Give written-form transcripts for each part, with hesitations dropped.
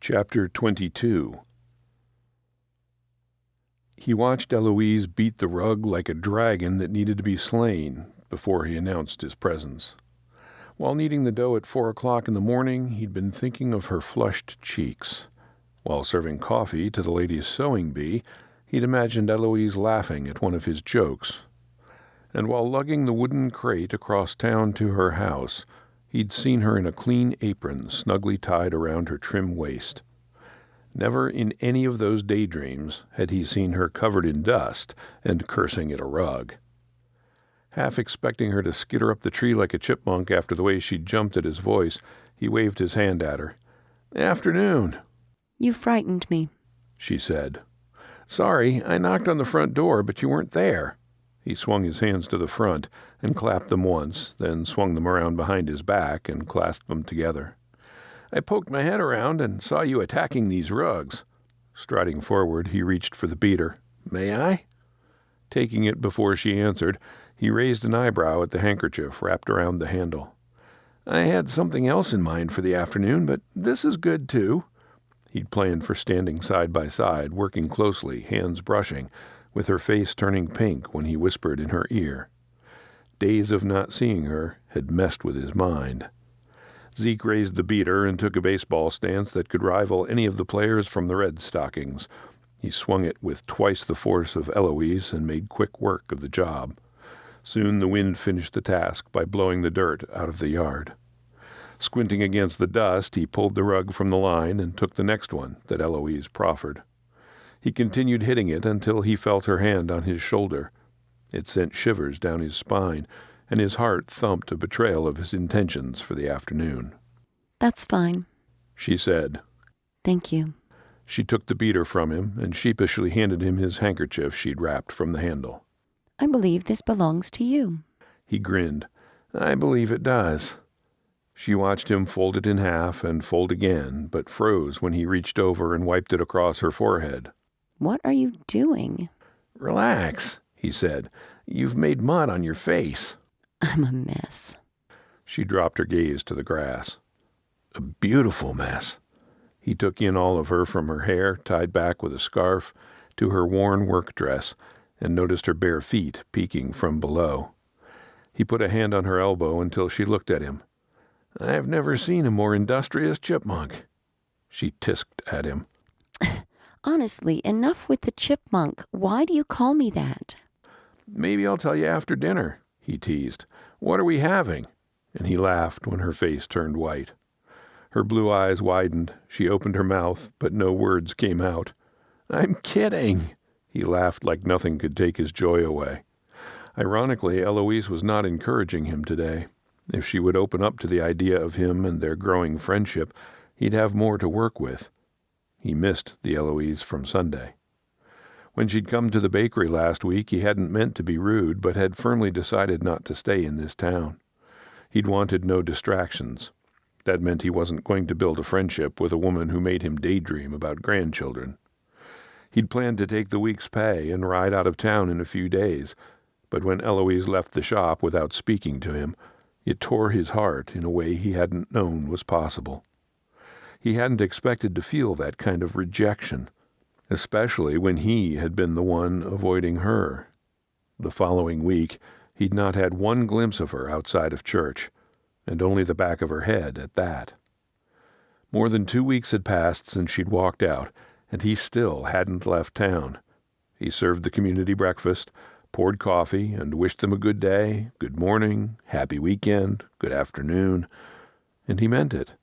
Chapter 22. He watched Eloise beat the rug like a dragon that needed to be slain before he announced his presence. While kneading the dough at 4 o'clock in the morning, he'd been thinking of her flushed cheeks. While serving coffee to the ladies' sewing bee, he'd imagined Eloise laughing at one of his jokes. And while lugging the wooden crate across town to her house, he'd seen her in a clean apron snugly tied around her trim waist. Never in any of those daydreams had he seen her covered in dust and cursing at a rug. Half expecting her to skitter up the tree like a chipmunk after the way she'd jumped at his voice, he waved his hand at her. "Afternoon." "You frightened me," she said. "Sorry, I knocked on the front door, but you weren't there." He swung his hands to the front and clapped them once, then swung them around behind his back and clasped them together. "I poked my head around and saw you attacking these rugs." Striding forward, he reached for the beater. "May I?" Taking it before she answered, he raised an eyebrow at the handkerchief wrapped around the handle. "I had something else in mind for the afternoon, but this is good, too." He'd planned for standing side by side, working closely, hands brushing, with her face turning pink when he whispered in her ear. Days of not seeing her had messed with his mind. Zeke raised the beater and took a baseball stance that could rival any of the players from the Red Stockings. He swung it with twice the force of Eloise and made quick work of the job. Soon the wind finished the task by blowing the dirt out of the yard. Squinting against the dust, he pulled the rug from the line and took the next one that Eloise proffered. He continued hitting it until he felt her hand on his shoulder. It sent shivers down his spine, and his heart thumped a betrayal of his intentions for the afternoon. "That's fine," she said. "Thank you." She took the beater from him and sheepishly handed him his handkerchief she'd wrapped from the handle. "I believe this belongs to you." He grinned. "I believe it does." She watched him fold it in half and fold again, but froze when he reached over and wiped it across her forehead. "What are you doing?" "Relax," he said. "You've made mud on your face." "I'm a mess." She dropped her gaze to the grass. "A beautiful mess." He took in all of her, from her hair, tied back with a scarf, to her worn work dress, and noticed her bare feet peeking from below. He put a hand on her elbow until she looked at him. "I've never seen a more industrious chipmunk." She tisked at him. "Honestly, enough with the chipmunk. Why do you call me that?" "Maybe I'll tell you after dinner," he teased. "What are we having?" And he laughed when her face turned white. Her blue eyes widened. She opened her mouth, but no words came out. "I'm kidding." He laughed like nothing could take his joy away. Ironically, Eloise was not encouraging him today. If she would open up to the idea of him and their growing friendship, he'd have more to work with. He missed the Eloise from Sunday. When she'd come to the bakery last week, he hadn't meant to be rude, but had firmly decided not to stay in this town. He'd wanted no distractions. That meant he wasn't going to build a friendship with a woman who made him daydream about grandchildren. He'd planned to take the week's pay and ride out of town in a few days, but when Eloise left the shop without speaking to him, it tore his heart in a way he hadn't known was possible. He hadn't expected to feel that kind of rejection, especially when he had been the one avoiding her. The following week, he'd not had one glimpse of her outside of church, and only the back of her head at that. More than 2 weeks had passed since she'd walked out, and he still hadn't left town. He served the community breakfast, poured coffee, and wished them a good day, good morning, happy weekend, good afternoon, and he meant it.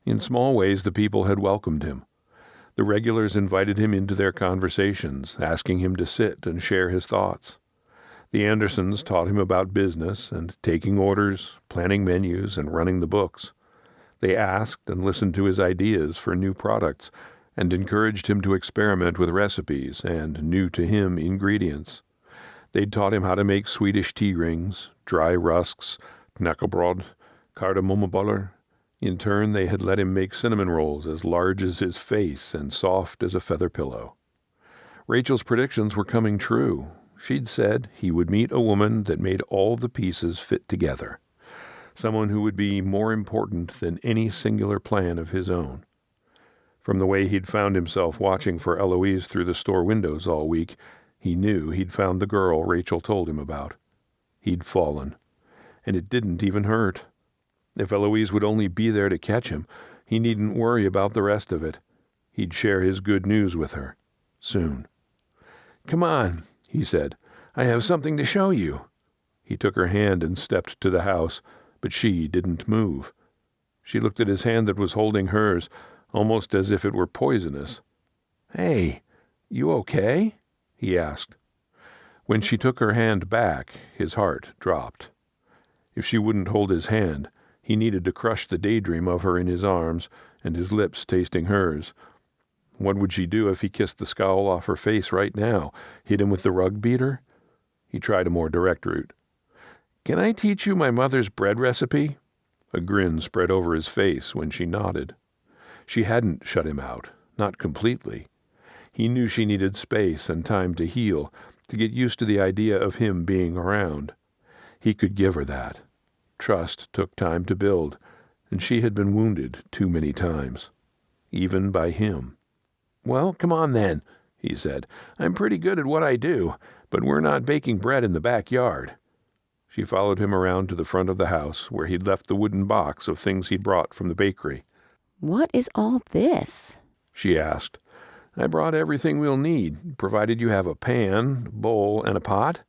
In small ways, the people had welcomed him. The regulars invited him into their conversations, asking him to sit and share his thoughts. The Andersons taught him about business and taking orders, planning menus, and running the books. They asked and listened to his ideas for new products and encouraged him to experiment with recipes and new-to-him ingredients. They'd taught him how to make Swedish tea rings, dry rusks, knäckebröd, kardemummebollar. In turn, they had let him make cinnamon rolls as large as his face and soft as a feather pillow. Rachel's predictions were coming true. She'd said he would meet a woman that made all the pieces fit together, someone who would be more important than any singular plan of his own. From the way he'd found himself watching for Eloise through the store windows all week, he knew he'd found the girl Rachel told him about. He'd fallen. And it didn't even hurt. If Eloise would only be there to catch him, he needn't worry about the rest of it. He'd share his good news with her. Soon. "Come on," he said. "I have something to show you." He took her hand and stepped to the house, but she didn't move. She looked at his hand that was holding hers, almost as if it were poisonous. "Hey, you okay?" he asked. When she took her hand back, his heart dropped. If she wouldn't hold his hand, he needed to crush the daydream of her in his arms and his lips tasting hers. What would she do if he kissed the scowl off her face right now, hit him with the rug beater? He tried a more direct route. "Can I teach you my mother's bread recipe?" A grin spread over his face when she nodded. She hadn't shut him out, not completely. He knew she needed space and time to heal, to get used to the idea of him being around. He could give her that. Trust took time to build, and she had been wounded too many times, even by him. "Well, come on then," he said. "I'm pretty good at what I do, but we're not baking bread in the backyard." She followed him around to the front of the house, where he'd left the wooden box of things he'd brought from the bakery. "What is all this?" she asked. "I brought everything we'll need, provided you have a pan, bowl, and a pot.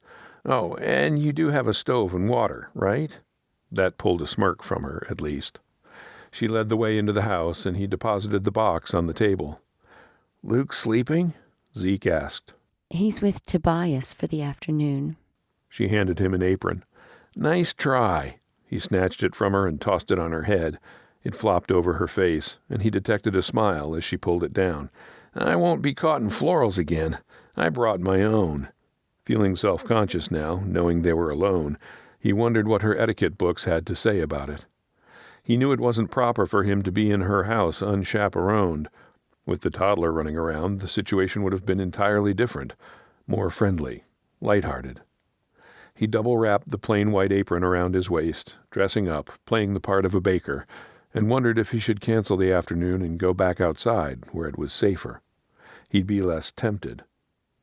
Oh, and you do have a stove and water, right?" That pulled a smirk from her, at least. She led the way into the house, and he deposited the box on the table. "Luke sleeping?" Zeke asked. "He's with Tobias for the afternoon." She handed him an apron. "Nice try." He snatched it from her and tossed it on her head. It flopped over her face, and he detected a smile as she pulled it down. "I won't be caught in florals again. I brought my own." Feeling self-conscious now, knowing they were alone, he wondered what her etiquette books had to say about it. He knew it wasn't proper for him to be in her house unchaperoned. With the toddler running around, the situation would have been entirely different, more friendly, lighthearted. He double-wrapped the plain white apron around his waist, dressing up, playing the part of a baker, and wondered if he should cancel the afternoon and go back outside, where it was safer. He'd be less tempted.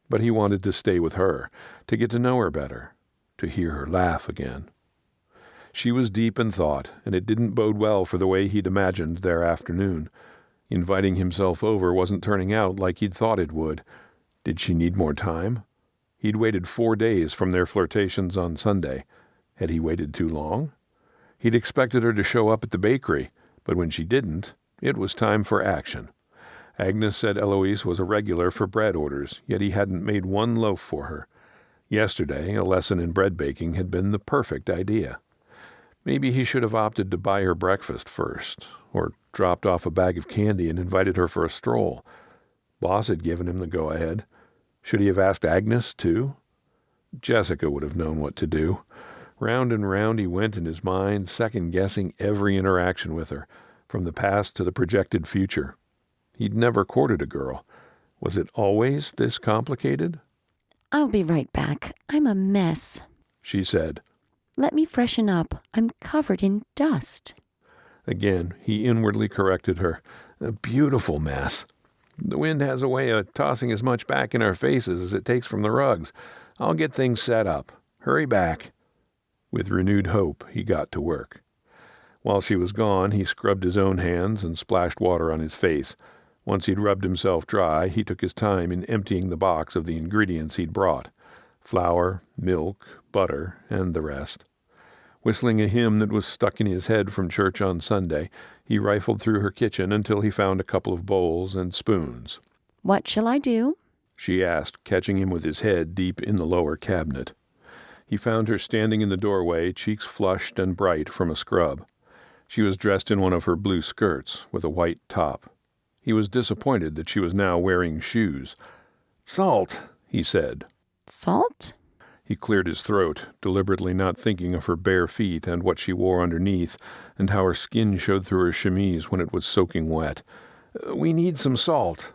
But he wanted to stay with her, to get to know her better, to hear her laugh again. She was deep in thought, and it didn't bode well for the way he'd imagined their afternoon. Inviting himself over wasn't turning out like he'd thought it would. Did she need more time? He'd waited 4 days from their flirtations on Sunday. Had he waited too long? He'd expected her to show up at the bakery, but when she didn't, it was time for action. Agnes said Eloise was a regular for bread orders, yet he hadn't made one loaf for her. Yesterday, a lesson in bread baking had been the perfect idea. Maybe he should have opted to buy her breakfast first, or dropped off a bag of candy and invited her for a stroll. Boss had given him the go-ahead. Should he have asked Agnes, too? Jessica would have known what to do. Round and round he went in his mind, second-guessing every interaction with her, from the past to the projected future. He'd never courted a girl. Was it always this complicated? "I'll be right back. I'm a mess," she said. "Let me freshen up. I'm covered in dust." Again, he inwardly corrected her. "A beautiful mess. The wind has a way of tossing as much back in our faces as it takes from the rugs. I'll get things set up. Hurry back." With renewed hope, he got to work. While she was gone, he scrubbed his own hands and splashed water on his face. Once he'd rubbed himself dry, he took his time in emptying the box of the ingredients he'd brought: flour, milk, butter, and the rest. Whistling a hymn that was stuck in his head from church on Sunday, he rifled through her kitchen until he found a couple of bowls and spoons. "What shall I do?" she asked, catching him with his head deep in the lower cabinet. He found her standing in the doorway, cheeks flushed and bright from a scrub. She was dressed in one of her blue skirts, with a white top. He was disappointed that she was now wearing shoes. "Salt," he said. "Salt?" He cleared his throat, deliberately not thinking of her bare feet and what she wore underneath, and how her skin showed through her chemise when it was soaking wet. "We need some salt."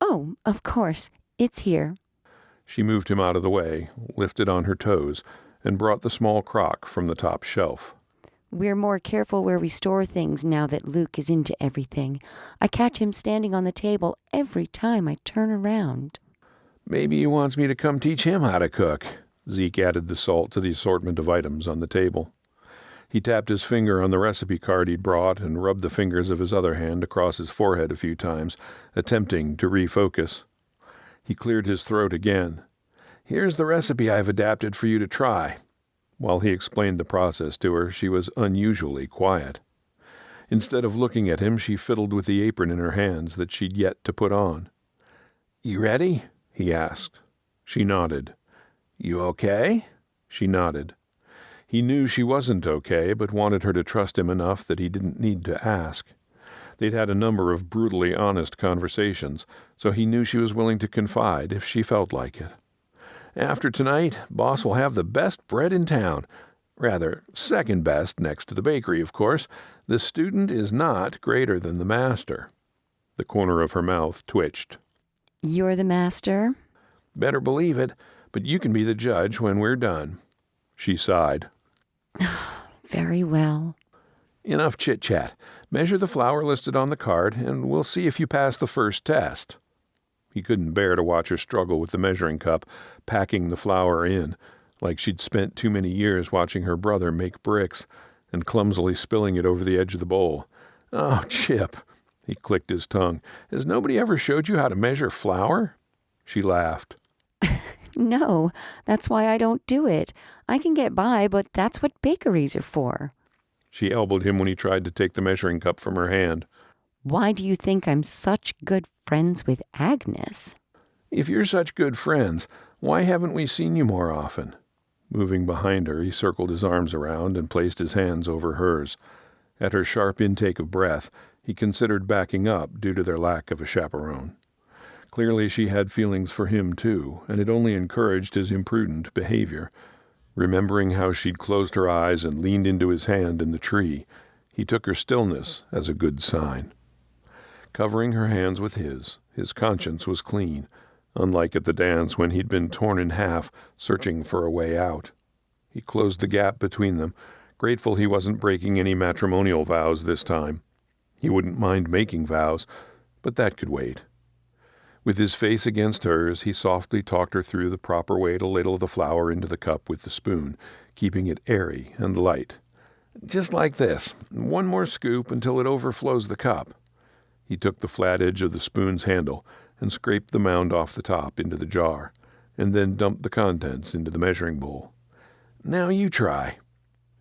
"Oh, of course. It's here." She moved him out of the way, lifted on her toes, and brought the small crock from the top shelf. We're more careful where we store things now that Luke is into everything. I catch him standing on the table every time I turn around. Maybe he wants me to come teach him how to cook. Zeke added the salt to the assortment of items on the table. He tapped his finger on the recipe card he'd brought and rubbed the fingers of his other hand across his forehead a few times, attempting to refocus. He cleared his throat again. Here's the recipe I've adapted for you to try. While he explained the process to her, she was unusually quiet. Instead of looking at him, she fiddled with the apron in her hands that she'd yet to put on. You ready? He asked. She nodded. You okay? She nodded. He knew she wasn't okay, but wanted her to trust him enough that he didn't need to ask. They'd had a number of brutally honest conversations, so he knew she was willing to confide if she felt like it. After tonight, Boss will have the best bread in town. Rather, second best, next to the bakery, of course. The student is not greater than the master. The corner of her mouth twitched. You're the master? Better believe it, but you can be the judge when we're done. She sighed. Very well. Enough chit-chat. Measure the flour listed on the card, and we'll see if you pass the first test. He couldn't bear to watch her struggle with the measuring cup, packing the flour in, like she'd spent too many years watching her brother make bricks, and clumsily spilling it over the edge of the bowl. Oh, Chip, he clicked his tongue. Has nobody ever showed you how to measure flour? She laughed. No, that's why I don't do it. I can get by, but that's what bakeries are for. She elbowed him when he tried to take the measuring cup from her hand. Why do you think I'm such good friends with Agnes? If you're such good friends, why haven't we seen you more often? Moving behind her, he circled his arms around and placed his hands over hers. At her sharp intake of breath, he considered backing up due to their lack of a chaperone. Clearly she had feelings for him, too, and it only encouraged his imprudent behavior. Remembering how she'd closed her eyes and leaned into his hand in the tree, he took her stillness as a good sign. Covering her hands with his conscience was clean, unlike at the dance when he'd been torn in half, searching for a way out. He closed the gap between them, grateful he wasn't breaking any matrimonial vows this time. He wouldn't mind making vows, but that could wait. With his face against hers, he softly talked her through the proper way to ladle the flour into the cup with the spoon, keeping it airy and light. Just like this. One more scoop until it overflows the cup. He took the flat edge of the spoon's handle and scraped the mound off the top into the jar, and then dumped the contents into the measuring bowl. Now you try.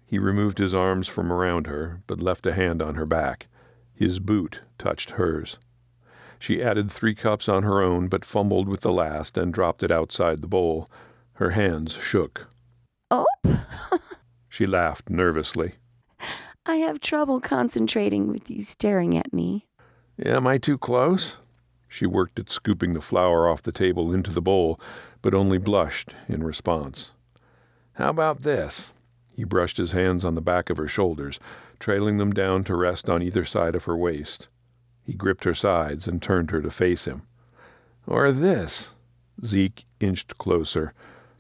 He removed his arms from around her, but left a hand on her back. His boot touched hers. She added 3 cups on her own, but fumbled with the last and dropped it outside the bowl. Her hands shook. Oh! She laughed nervously. I have trouble concentrating with you staring at me. Am I too close? She worked at scooping the flour off the table into the bowl, but only blushed in response. How about this? He brushed his hands on the back of her shoulders, trailing them down to rest on either side of her waist. He gripped her sides and turned her to face him. Or this? Zeke inched closer,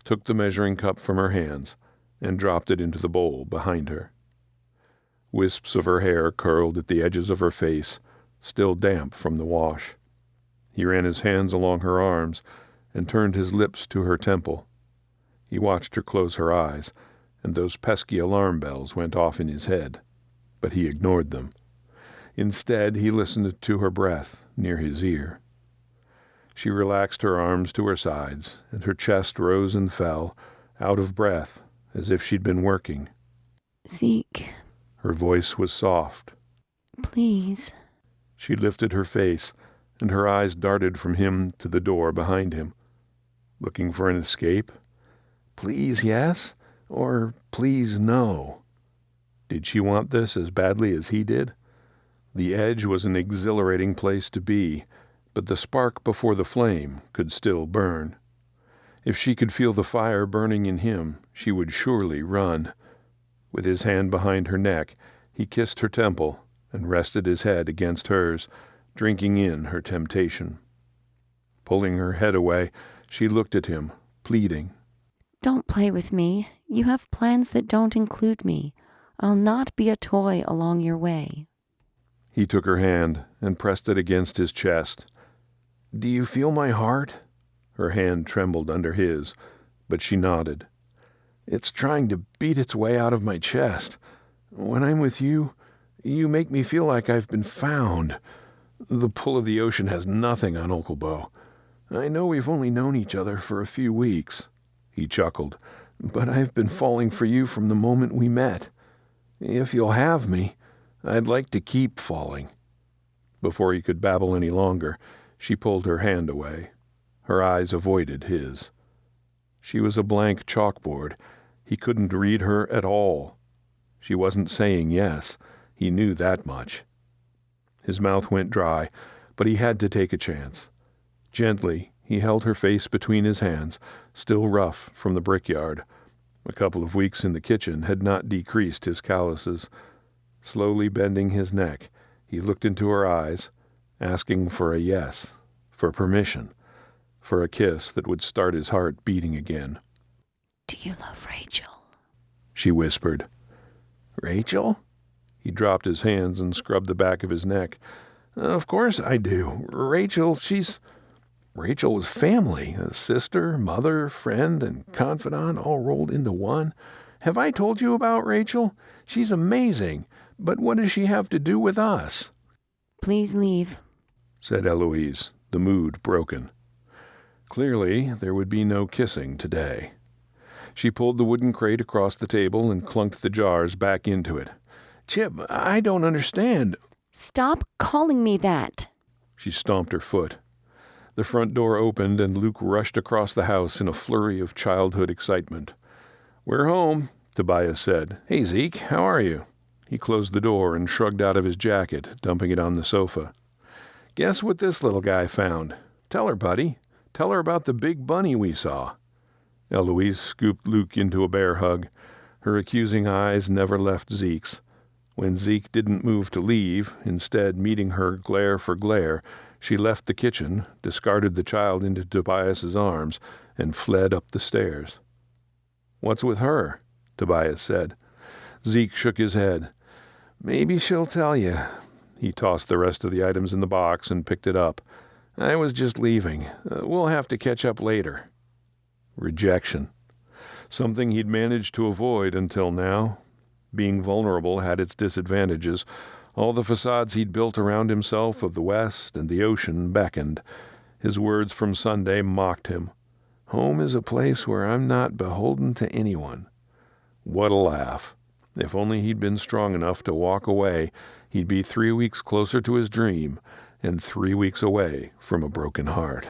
took the measuring cup from her hands, and dropped it into the bowl behind her. Wisps of her hair curled at the edges of her face, still damp from the wash. He ran his hands along her arms and turned his lips to her temple. He watched her close her eyes, and those pesky alarm bells went off in his head, but he ignored them. Instead, he listened to her breath near his ear. She relaxed her arms to her sides, and her chest rose and fell, out of breath, as if she'd been working. Zeke. Her voice was soft. Please. She lifted her face, and her eyes darted from him to the door behind him. Looking for an escape? Please, yes, or please, no. Did she want this as badly as he did? The edge was an exhilarating place to be, but the spark before the flame could still burn. If she could feel the fire burning in him, she would surely run. With his hand behind her neck, he kissed her temple and rested his head against hers, drinking in her temptation. Pulling her head away, she looked at him, pleading. Don't play with me. You have plans that don't include me. I'll not be a toy along your way. He took her hand and pressed it against his chest. Do you feel my heart? Her hand trembled under his, but she nodded. It's trying to beat its way out of my chest. When I'm with you, you make me feel like I've been found. The pull of the ocean has nothing on Uncle Bo. I know we've only known each other for a few weeks, he chuckled, but I've been falling for you from the moment we met. If you'll have me, I'd like to keep falling. Before he could babble any longer, she pulled her hand away. Her eyes avoided his. She was a blank chalkboard. He couldn't read her at all. She wasn't saying yes. He knew that much. His mouth went dry, but he had to take a chance. Gently, he held her face between his hands, still rough from the brickyard. A couple of weeks in the kitchen had not decreased his calluses. Slowly bending his neck, he looked into her eyes, asking for a yes, for permission, for a kiss that would start his heart beating again. Do you love Rachel? She whispered. Rachel? He dropped his hands and scrubbed the back of his neck. Of course I do. Rachel was family, a sister, mother, friend, and confidant all rolled into one. Have I told you about Rachel? She's amazing, but what does she have to do with us? Please leave, said Eloise, the mood broken. Clearly, there would be no kissing today. She pulled the wooden crate across the table and clunked the jars back into it. Chip, I don't understand. Stop calling me that. She stomped her foot. The front door opened and Luke rushed across the house in a flurry of childhood excitement. We're home, Tobias said. Hey, Zeke, how are you? He closed the door and shrugged out of his jacket, dumping it on the sofa. Guess what this little guy found? Tell her, buddy. Tell her about the big bunny we saw. Eloise scooped Luke into a bear hug. Her accusing eyes never left Zeke's. When Zeke didn't move to leave, instead meeting her glare for glare, she left the kitchen, discarded the child into Tobias's arms, and fled up the stairs. What's with her? Tobias said. Zeke shook his head. Maybe she'll tell you. He tossed the rest of the items in the box and picked it up. I was just leaving. We'll have to catch up later. Rejection. Something he'd managed to avoid until now. Being vulnerable had its disadvantages. All the facades he'd built around himself of the West and the ocean beckoned. His words from Sunday mocked him. Home is a place where I'm not beholden to anyone. What a laugh. If only he'd been strong enough to walk away, he'd be 3 weeks closer to his dream and 3 weeks away from a broken heart.